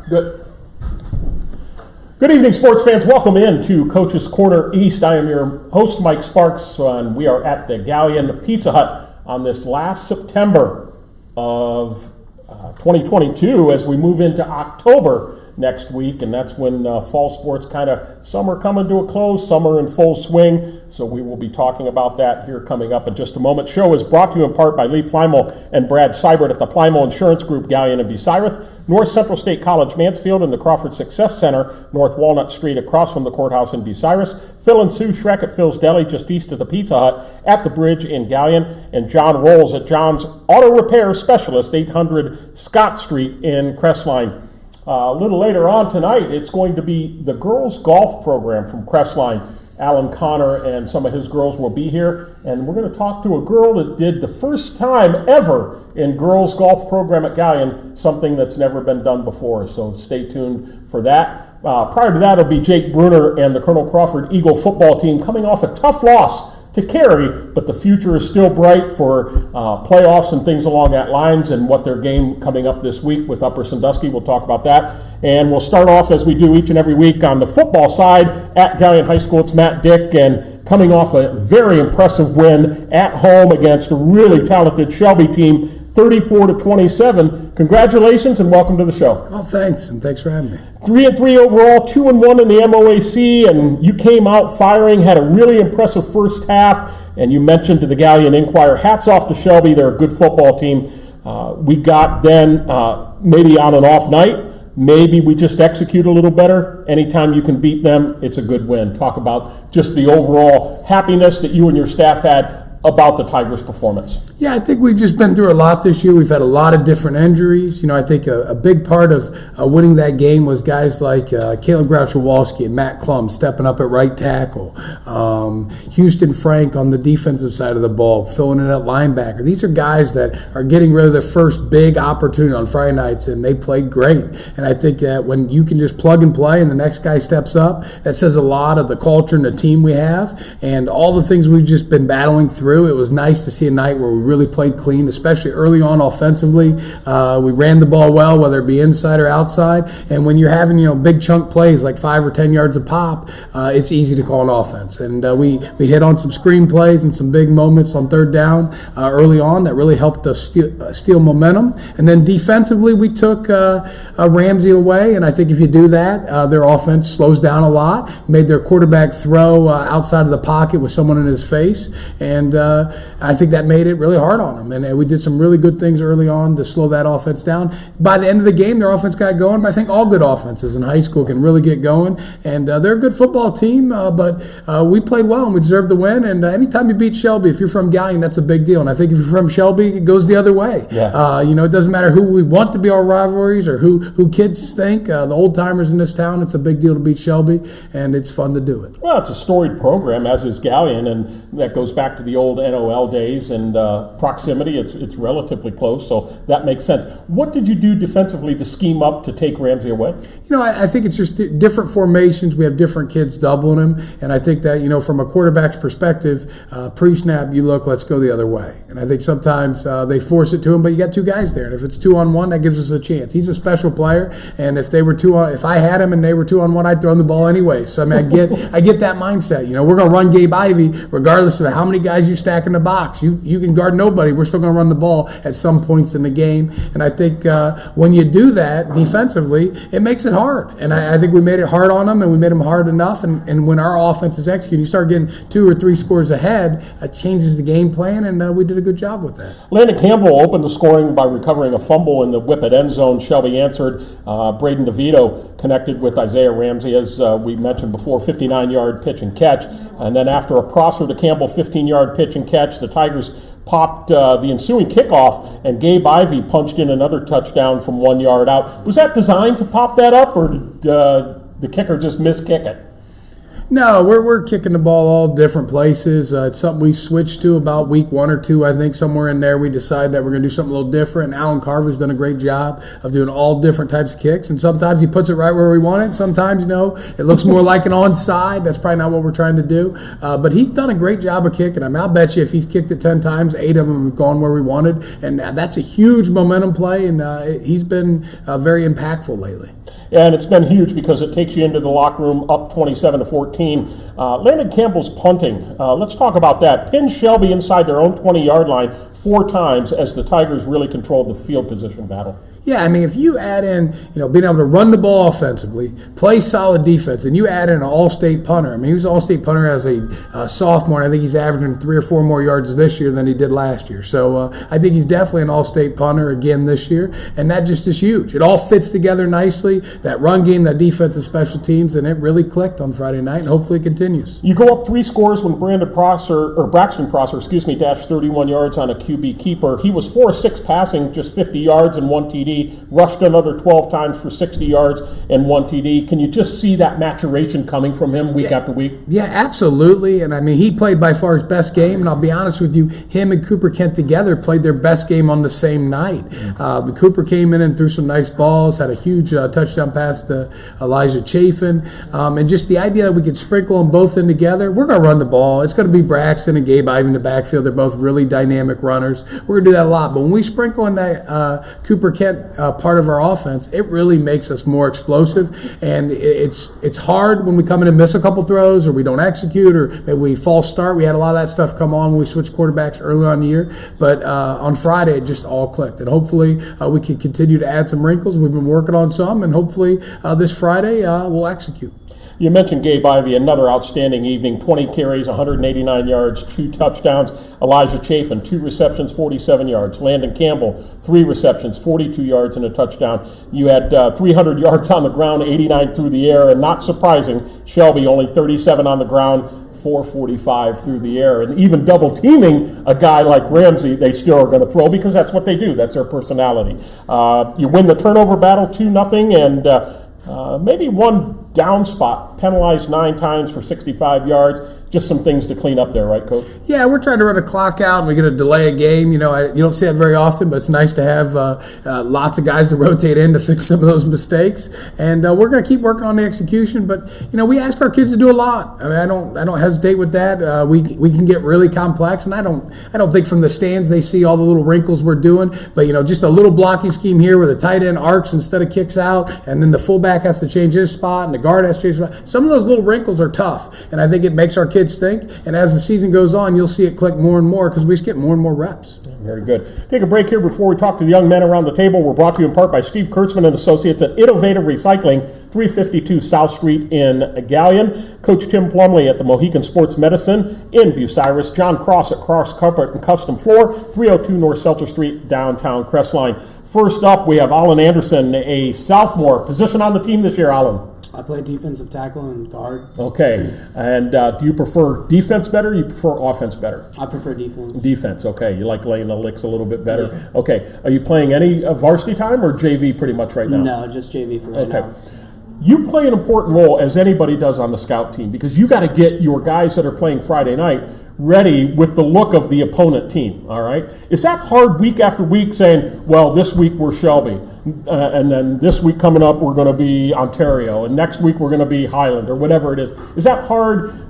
Good. Good evening, sports fans. Welcome in to Coach's Corner East. I am your host, Mike Sparks, and we are at the Galleon Pizza Hut on this last September of 2022 as we move into October next week, and that's when fall sports some are coming to a close, some are in full swing. So we will be talking about that here coming up in just a moment. Show is brought to you in part by Lee Plymel and Brad Seibert at the Plymel Insurance Group, Galleon and Bucyrus, North Central State College, Mansfield, and the Crawford Success Center, North Walnut Street, across from the courthouse in Bucyrus. Phil and Sue Schreck at Phil's Deli, just east of the Pizza Hut, at the bridge in Galleon, and John Rolls at John's Auto Repair Specialist, 800 Scott Street in Crestline. A little later on tonight, it's going to be the girls' golf program from Crestline. Alan Connor and some of his girls will be here, and we're going to talk to a girl that did the first time ever in girls' golf program at Galleon, something that's never been done before, so stay tuned for that. Prior to that, it'll be Jake Bruner and the Colonel Crawford Eagle football team coming off a tough loss to Cary, but the future is still bright for playoffs and things along that lines, and what their game coming up this week with Upper Sandusky. We'll talk about that. And we'll start off, as we do each and every week, on the football side at Galleon High School. It's Matt Dick, and coming off a very impressive win at home against a really talented Shelby team, 34-27. Congratulations and welcome to the show. Oh, thanks, and thanks for having me. 3-3 overall, 2-1 in the MOAC, and you came out firing, had a really impressive first half, and you mentioned to the Galleon Inquirer, hats off to Shelby, they're a good football team. We got then maybe on an off night, maybe we just execute a little better. Anytime you can beat them, it's a good win. Talk about just the overall happiness that you and your staff had about the Tigers' performance. Yeah, I think we've just been through a lot this year. We've had a lot of different injuries. You know, I think a big part of winning that game was guys like Caleb Grouch-Walski and Matt Klum stepping up at right tackle. Houston Frank on the defensive side of the ball, filling in at linebacker. These are guys that are getting rid of their first big opportunity on Friday nights, and they played great. And I think that when you can just plug and play and the next guy steps up, that says a lot of the culture and the team we have and all the things we've just been battling through. It was nice to see a night where we really played clean, especially early on offensively. We ran the ball well, whether it be inside or outside. And when you're having, big chunk plays like 5 or 10 yards a pop, it's easy to call an offense. And we hit on some screen plays and some big moments on third down early on that really helped us steal momentum. And then defensively, we took Ramsey away. And I think if you do that, their offense slows down a lot. Made their quarterback throw outside of the pocket with someone in his face. And I think that made it really hard on them. And we did some really good things early on to slow that offense down. By the end of the game, their offense got going, but I think all good offenses in high school can really get going. And they're a good football team, but we played well and we deserved the win. And anytime you beat Shelby, if you're from Galleon, that's a big deal. And I think if you're from Shelby, it goes the other way. Yeah. It doesn't matter who we want to be our rivalries or who kids think. The old-timers in this town, it's a big deal to beat Shelby, and it's fun to do it. Well, it's a storied program, as is Galleon, and that goes back to the old NOL days and proximity. It's relatively close, so that makes sense. What did you do defensively to scheme up to take Ramsey away? I think it's just different formations. We have different kids doubling him, and I think that, from a quarterback's perspective, pre-snap, you look, let's go the other way. And I think sometimes they force it to him, but you got two guys there, and if it's 2-on-1, that gives us a chance. He's a special player, and if I had him and they were 2-on-1, I'd throw him the ball anyway. So I get that mindset. We're going to run Gabe Ivey regardless of how many guys you stack in the box. You can guard nobody. We're still going to run the ball at some points in the game. And I think when you do that defensively, it makes it hard. And I think we made it hard on them, and we made them hard enough. And when our offense is executing, you start getting 2 or 3 scores ahead, it changes the game plan, and we did a good job with that. Landon Campbell opened the scoring by recovering a fumble in the whip-it end zone. Shelby answered. Braden DeVito connected with Isaiah Ramsey, as we mentioned before, 59-yard pitch and catch. And then after a Prosser to Campbell 15-yard pitch and catch, the Tigers popped the ensuing kickoff, and Gabe Ivey punched in another touchdown from 1 yard out. Was that designed to pop that up, or did the kicker just miss kick it? No, we're kicking the ball all different places. It's something we switched to about week 1 or 2, I think, somewhere in there. We decided that we're going to do something a little different. Alan Carver's done a great job of doing all different types of kicks, and sometimes he puts it right where we want it. Sometimes, it looks more like an onside. That's probably not what we're trying to do. But he's done a great job of kicking. I mean, I'll bet you if he's kicked it 10 times, 8 of them have gone where we wanted, and that's a huge momentum play, and he's been very impactful lately. And it's been huge because it takes you into the locker room up 27-14. Landon Campbell's punting. Let's talk about that. Pinned Shelby inside their own 20-yard line 4 times as the Tigers really controlled the field position battle. Yeah, I mean, if you add in, being able to run the ball offensively, play solid defense, and you add in an all-state punter. I mean, he was an all-state punter as a sophomore, and I think he's averaging 3 or 4 more yards this year than he did last year. So I think he's definitely an all-state punter again this year, and that just is huge. It all fits together nicely, that run game, that defense, and special teams, and it really clicked on Friday night, and hopefully it continues. You go up 3 scores when Braxton Prosser, dashed 31 yards on a QB keeper. He was 4 of 6 passing, just 50 yards and 1 TD. Rushed another 12 times for 60 yards and 1 TD. Can you just see that maturation coming from him week after week? Yeah, absolutely. And I mean, he played by far his best game. And I'll be honest with you, him and Cooper Kent together played their best game on the same night. Cooper came in and threw some nice balls, had a huge touchdown pass to Elijah Chafin. And just the idea that we could sprinkle them both in together, we're going to run the ball. It's going to be Braxton and Gabe Ivey in the backfield. They're both really dynamic runners. We're going to do that a lot. But when we sprinkle in that Cooper Kent part of our offense, it really makes us more explosive, and it's hard when we come in and miss a couple throws or we don't execute or maybe we false start. We had a lot of that stuff come on when we switched quarterbacks early on in the year, but on Friday it just all clicked, and hopefully we can continue to add some wrinkles. We've been working on some, and hopefully this Friday we'll execute. You mentioned Gabe Ivey, another outstanding evening, 20 carries, 189 yards, 2 touchdowns. Elijah Chafin, 2 receptions, 47 yards. Landon Campbell, 3 receptions, 42 yards and a touchdown. You had 300 yards on the ground, 89 through the air, and not surprising, Shelby only 37 on the ground, 445 through the air. And even double teaming a guy like Ramsey, they still are going to throw because that's what they do. That's their personality. You win the turnover battle 2-0, and maybe one down spot, penalized 9 times for 65 yards. Just some things to clean up there, right, Coach? Yeah, we're trying to run a clock out, and we're going to delay a game. You don't see that very often, but it's nice to have lots of guys to rotate in to fix some of those mistakes. And we're going to keep working on the execution. But we ask our kids to do a lot. I mean, I don't hesitate with that. We can get really complex, and I don't think from the stands they see all the little wrinkles we're doing. But just a little blocking scheme here where the tight end arcs instead of kicks out, and then the fullback has to change his spot, and the guard has to change his spot. Some of those little wrinkles are tough, and I think it makes our kids think, and as the season goes on, you'll see it click more and more because we just get more and more reps. Very good. Take a break here before we talk to the young men around the table. We're brought to you in part by Steve Kurtzman and Associates at Innovative Recycling, 352 South Street in Gallion. Coach Tim Plumley at the Mohican Sports Medicine in Bucyrus. John Cross at Cross Carpet and Custom Floor, 302 North Seltzer Street, downtown Crestline. First up, we have Alan Anderson, a sophomore. Position on the team this year, Alan? I play defensive tackle and guard. Okay. And do you prefer defense better or you prefer offense better? I prefer defense. Defense, okay. You like laying the licks a little bit better? Yeah. Okay. Are you playing any varsity time or JV pretty much right now? No, just JV for right now. You play an important role, as anybody does on the scout team, because you got to get your guys that are playing Friday night ready with the look of the opponent team, all right? Is that hard week after week saying, well, this week we're Shelby, and then this week coming up we're going to be Ontario, and next week we're going to be Highland, or whatever it is? Is that hard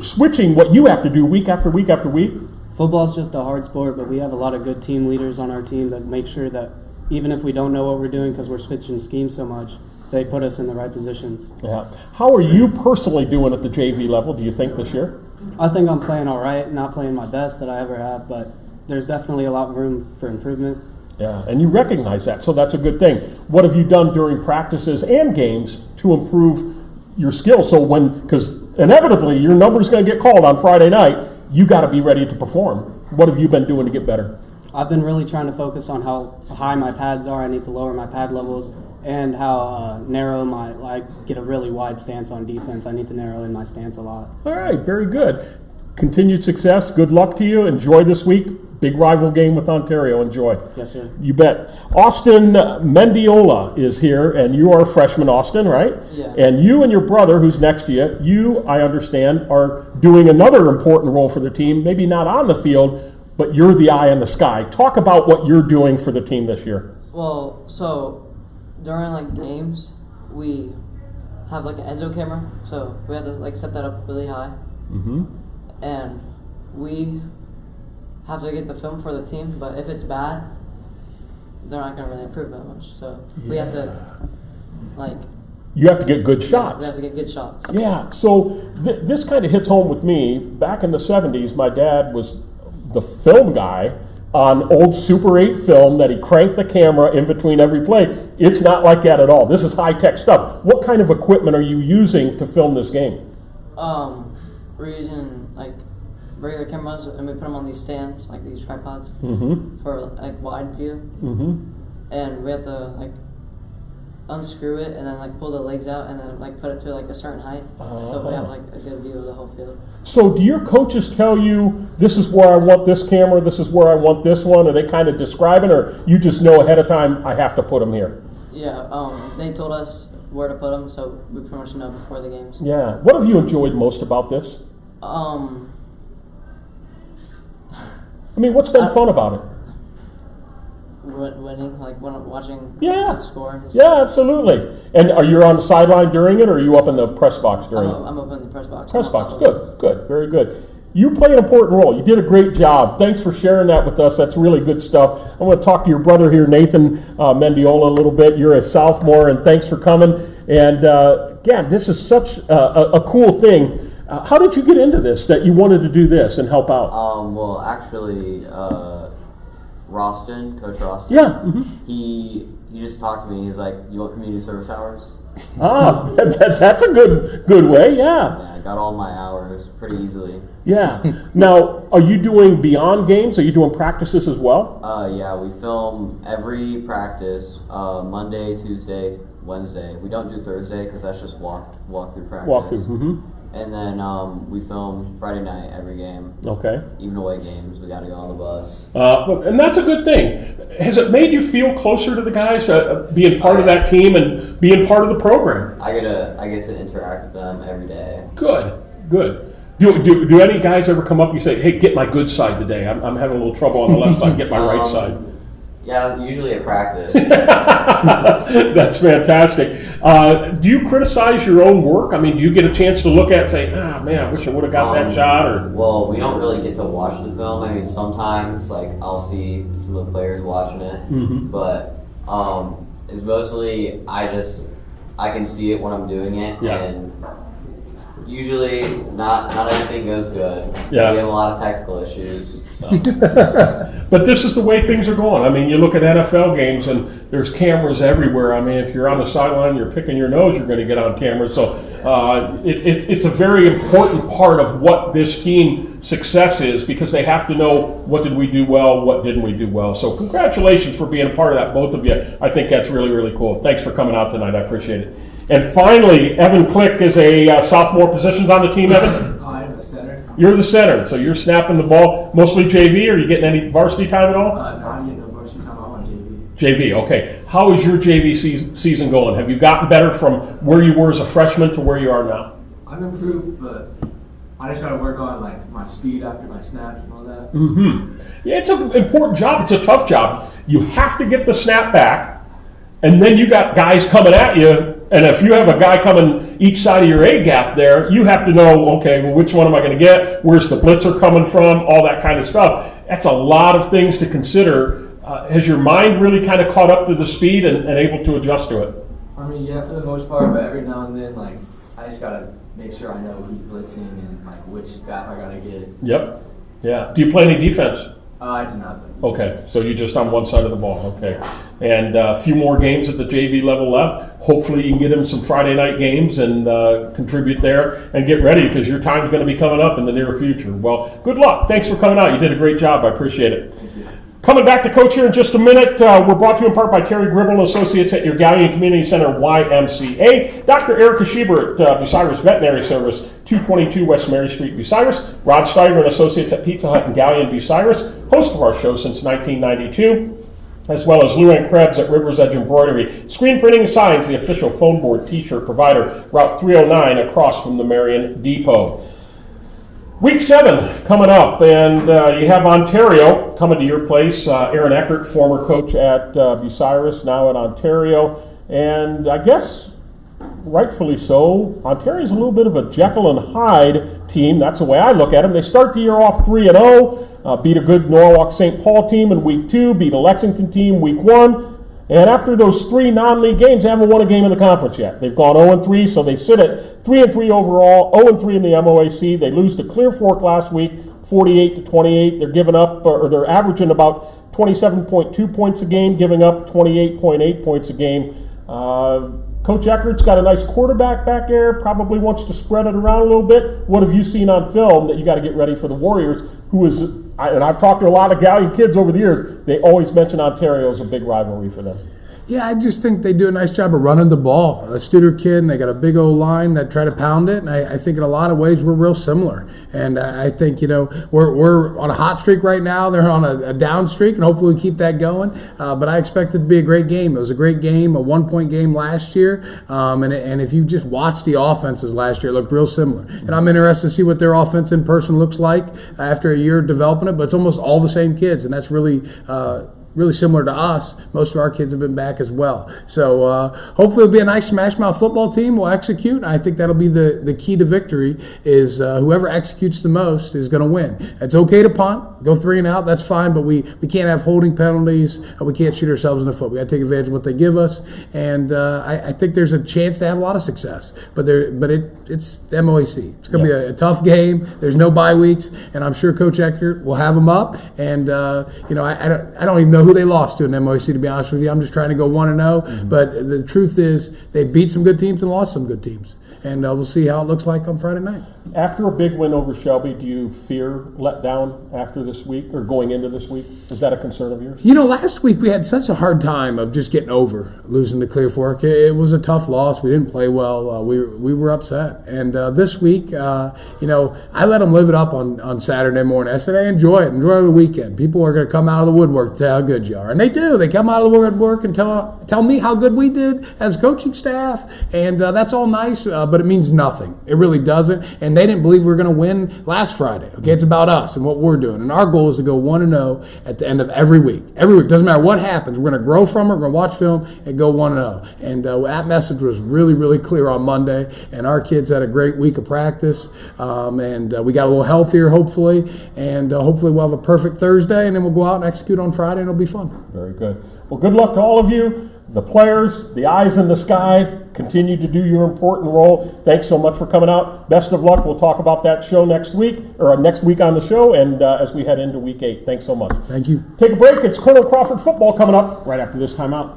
switching what you have to do week after week after week? Football's just a hard sport, but we have a lot of good team leaders on our team that make sure that even if we don't know what we're doing because we're switching schemes so much, they put us in the right positions. Yeah. How are you personally doing at the JV level, do you think, this year? I think I'm playing all right, not playing my best that I ever have, but there's definitely a lot of room for improvement. Yeah, and you recognize that, so that's a good thing. What have you done during practices and games to improve your skills? So because inevitably your number's going to get called on Friday night, you got to be ready to perform. What have you been doing to get better? I've been really trying to focus on how high my pads are. I need to lower my pad levels, and how narrow I get a really wide stance on defense. I need to narrow in my stance a lot. All right, very good. Continued success. Good luck to you. Enjoy this week. Big rival game with Ontario. Enjoy. Yes, sir. You bet. Austin Mendiola is here, and you are a freshman, Austin, right? Yeah. And you and your brother, who's next to you, I understand, are doing another important role for the team, maybe not on the field, but you're the eye in the sky. Talk about what you're doing for the team this year. Well, so during like games, we have like an Enzo camera, so we have to like set that up really high, and we have to get the film for the team. But if it's bad, they're not going to really improve that much. So we have to like You have to get good shots. we have to get good shots. Yeah, so this kind of hits home with me. Back in the 70s, my dad was the film guy on old Super 8 film that he cranked the camera in between every play. It's not like that at all. This is high-tech stuff. What kind of equipment are you using to film this game? We're using like regular cameras, and we put them on these stands, like these tripods, for like wide view. And we have to like unscrew it and then like pull the legs out and then like put it to like a certain height, so we have like a good view of the whole field. So do your coaches tell you, this is where I want this camera, this is where I want this one? Are they kind of describing, or you just know ahead of time, I have to put them here? Yeah, they told us where to put them, so we pretty much know before the games. Yeah. What have you enjoyed most about this? I mean, what's been fun about it? Winning, like when I'm watching Yeah. the score. Yeah, absolutely. And are you on the sideline during it, or are you up in the press box during it? I'm up in the press box. Press box, good, very good. You play an important role. You did a great job. Thanks for sharing that with us. That's really good stuff. I want to talk to your brother here, Nathan Mendiola, a little bit. You're a sophomore, and thanks for coming. And yeah, this is such a cool thing. How did you get into this, that you wanted to do this and help out? Well, actually, Roston, Coach Roston. Yeah. He just talked to me. He's like, "You want community service hours?" That's a good way. Yeah. Yeah, I got all my hours pretty easily. Yeah. Now, are you doing beyond games? Are you doing practices as well? Yeah, we film every practice, Monday, Tuesday, Wednesday. We don't do Thursday because that's just walk through practice. Walk through. And then we film Friday night every game. Okay. Even away games, we got to go on the bus. And that's a good thing. Has it made you feel closer to the guys, being part of that team and being part of the program? I get to interact with them every day. Good. Do any guys ever come up and you say, "Hey, get my good side today. I'm having a little trouble on the left side. Get my right side." Yeah, usually at practice. That's fantastic. Do you criticize your own work? I mean, do you get a chance to look at it and say, man, I wish I would have got that shot? Or Well, we don't really get to watch the film. I mean, sometimes like I'll see some of the players watching it, but it's mostly I can see it when I'm doing it, and usually not everything goes good. Yeah. We have a lot of technical issues. But this is the way things are going. I mean, you look at NFL games and there's cameras everywhere. I mean, if you're on the sideline, you're picking your nose, you're going to get on camera. So it's a very important part of what this team's success is, because they have to know what did we do well, what didn't we do well. So congratulations for being a part of that, both of you. I think that's really, really cool. Thanks for coming out tonight. I appreciate it. And finally, Evan Click is a sophomore. Positions on the team, Evan? I'm the center. You're the center, so you're snapping the ball. Mostly JV, are you getting any varsity time at all? No, I'm getting no varsity time. I'm on JV. JV, okay. How is your JV season going? Have you gotten better from where you were as a freshman to where you are now? I've improved, but I just got to work on like my speed after my snaps and all that. Yeah, it's an important job. It's a tough job. You have to get the snap back, and then you got guys coming at you. And if you have a guy coming each side of your A gap there, you have to know, okay, well, which one am I going to get? Where's the blitzer coming from? All that kind of stuff. That's a lot of things to consider. Has your mind really kind of caught up to the speed and able to adjust to it? I mean, yeah, for the most part, but every now and then, like, I just got to make sure I know who's blitzing and like which gap I got to get. Yep. Yeah. Do you play any defense? I do not. Okay, so you're just on one side of the ball. Okay. And a few more games at the JV level left. Hopefully you can get in some Friday night games and contribute there and get ready, because your time's going to be coming up in the near future. Well, good luck. Thanks for coming out. You did a great job. I appreciate it. Coming back to Coach here in just a minute. We're brought to you in part by Terry Gribble Associates at your Gallion Community Center YMCA. Dr. Erica Schieber at Bucyrus Veterinary Service, 222 West Mary Street, Bucyrus. Rod Steiger and Associates at Pizza Hut in Gallion, Bucyrus. Host of our show since 1992. As well as Luann Krebs at River's Edge Embroidery. Screen printing signs, the official phone board t-shirt provider. Route 309 across from the Marion Depot. Week 7 coming up, and you have Ontario coming to your place. Aaron Eckert, former coach at Bucyrus, now at Ontario. And I guess, rightfully so, Ontario's a little bit of a Jekyll and Hyde team. That's the way I look at them. They start the year off 3-0, beat a good Norwalk St. Paul team in week 2, beat a Lexington team week 1. And after those 3 non-league games, they haven't won a game in the conference yet. They've gone 0-3, so they sit at 3-3 overall, 0-3 in the MOAC. They lose to Clear Fork last week, 48-28. They're giving up, or they're averaging about 27.2 points a game, giving up 28.8 points a game. Coach Eckert's got a nice quarterback back there, probably wants to spread it around a little bit. What have you seen on film that you got to get ready for the Warriors, who is, and I've talked to a lot of Gallion kids over the years, they always mention Ontario as a big rivalry for them. Yeah, I just think they do a nice job of running the ball. A Studer kid, and they got a big old line that try to pound it. And I think in a lot of ways we're real similar. And I think, we're on a hot streak right now. They're on a down streak, and hopefully we keep that going. But I expect it to be a great game. It was a great game, a 1-point game last year. And if you just watch the offenses last year, it looked real similar. And I'm interested to see what their offense in person looks like after a year of developing it. But it's almost all the same kids, and that's really similar to us. Most of our kids have been back as well. So hopefully it'll be a nice smash mouth football team. We'll execute. I think that'll be the key to victory is whoever executes the most is going to win. It's okay to punt, go 3 and out, that's fine, but we can't have holding penalties. We can't shoot ourselves in the foot. We got to take advantage of what they give us. And I think there's a chance to have a lot of success. But it's the MOAC. It's going to be a tough game. There's no bye weeks, and I'm sure Coach Eckert will have them up. And I don't even know who they lost to in MOAC, to be honest with you. I'm just trying to go 1-0. Mm-hmm. But the truth is, they beat some good teams and lost some good teams. And we'll see how it looks like on Friday night. After a big win over Shelby, do you fear let down after this week or going into this week? Is that a concern of yours? Last week we had such a hard time of just getting over losing to Clear Fork. It was a tough loss. We didn't play well. We were upset. And this week, I let them live it up on Saturday morning. I said, hey, enjoy it. Enjoy the weekend. People are going to come out of the woodwork to tell how good you are. And they do. They come out of the woodwork and tell me how good we did as coaching staff. And that's all nice, but it means nothing. It really doesn't. And they didn't believe we were going to win last Friday. Okay, it's about us and what we're doing. And our goal is to go 1-0 at the end of every week. Every week. Doesn't matter what happens. We're going to grow from it. We're going to watch film and go 1-0. And that message was really, really clear on Monday. And our kids had a great week of practice. And we got a little healthier, hopefully. And hopefully we'll have a perfect Thursday. And then we'll go out and execute on Friday, and it'll be fun. Very good. Well, good luck to all of you. The players, the eyes in the sky, continue to do your important role. Thanks so much for coming out. Best of luck. We'll talk about that show next week on the show, and as we head into week 8. Thanks so much. Thank you. Take a break. It's Colonel Crawford football coming up right after this timeout.